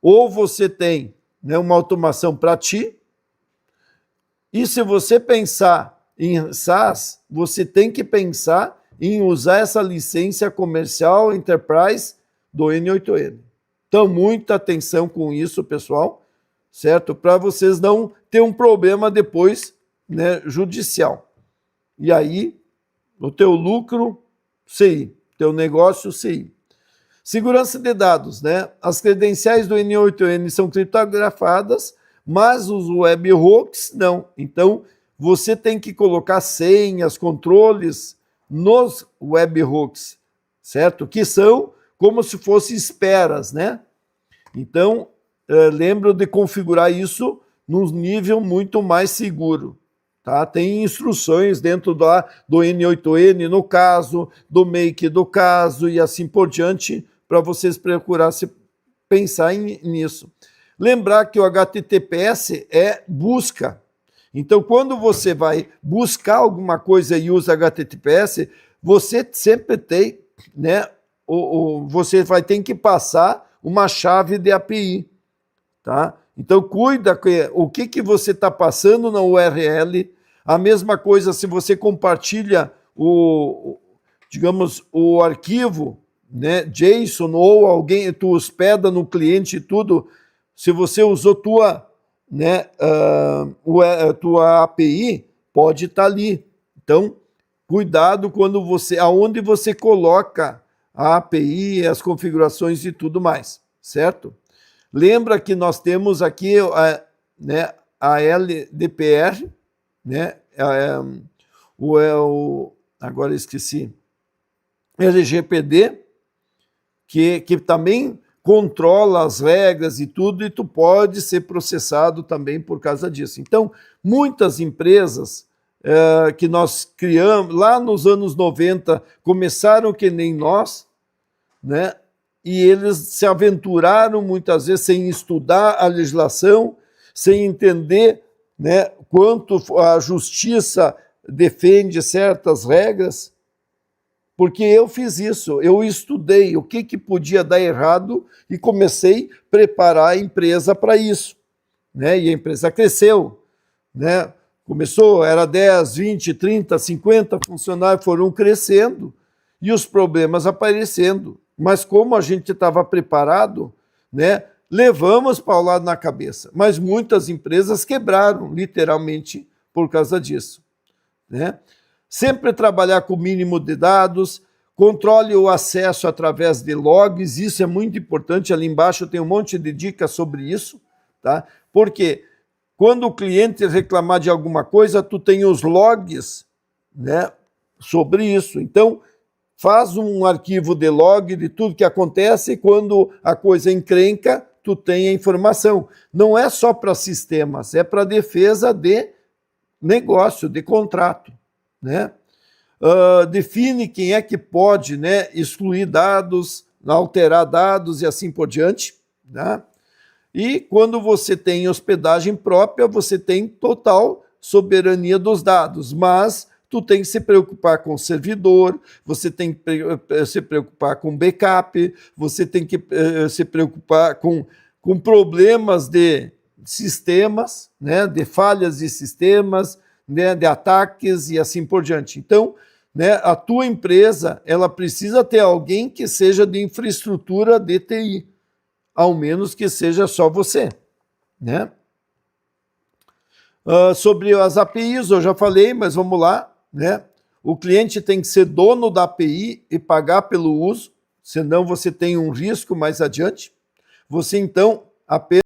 ou você tem, né, uma automação para ti, e se você pensar em SaaS, você tem que pensar em usar essa licença comercial Enterprise do N8N. Então, muita atenção com isso, pessoal, certo? Para vocês não ter um problema depois, né, judicial. E aí, o teu lucro, CI, teu negócio, CI. Segurança de dados, né? As credenciais do N8N são criptografadas, mas os webhooks não. Então, você tem que colocar senhas, controles nos webhooks, certo? Que são como se fossem esperas, né? Então, lembra de configurar isso num nível muito mais seguro. Tá? Tem instruções dentro do N8N, no caso, do Make do caso e assim por diante, para vocês procurar se pensar nisso. Lembrar que o HTTPS é busca. Então, quando você vai buscar alguma coisa e usa HTTPS, você sempre tem, né, você vai ter que passar uma chave de API. Tá? Então, cuida o que você está passando na URL. A mesma coisa se você compartilha digamos, o arquivo, né, JSON, ou alguém, tu hospeda no cliente e tudo, se você usou tua API, pode estar ali. Então, cuidado aonde você coloca a API, as configurações e tudo mais, certo? Lembra que nós temos aqui a LDPR, né? Agora esqueci, LGPD, que também controla as regras e tudo, e tu pode ser processado também por causa disso. Então, muitas empresas que nós criamos, lá nos anos 90, começaram que nem nós, né? E eles se aventuraram muitas vezes sem estudar a legislação, sem entender, né, quanto a justiça defende certas regras, porque eu fiz isso, eu estudei o que podia dar errado e comecei a preparar a empresa para isso, né? E a empresa cresceu, né? Começou, era 10, 20, 30, 50 funcionários, foram crescendo e os problemas aparecendo. Mas como a gente estava preparado, né, levamos paulada na cabeça. Mas muitas empresas quebraram, literalmente, por causa disso, né? Sempre trabalhar com o mínimo de dados, controle o acesso através de logs, isso é muito importante. Ali embaixo tem um monte de dicas sobre isso, tá? Porque quando o cliente reclamar de alguma coisa, tu tem os logs, né, sobre isso. Então, faz um arquivo de log de tudo que acontece e quando a coisa encrenca, tu tem a informação. Não é só para sistemas, é para defesa de negócio, de contrato, né? Define quem é que pode, né, excluir dados, alterar dados e assim por diante, né? E quando você tem hospedagem própria, você tem total soberania dos dados, mas tu tem que se preocupar com o servidor, você tem que se preocupar com backup, você tem que se preocupar com problemas de sistemas, né, de falhas de sistemas, né, de ataques e assim por diante. Então, né, a tua empresa, ela precisa ter alguém que seja de infraestrutura de TI, ao menos que seja só você, né? Sobre as APIs, eu já falei, mas vamos lá, né? O cliente tem que ser dono da API e pagar pelo uso, senão você tem um risco mais adiante. Você, então, apenas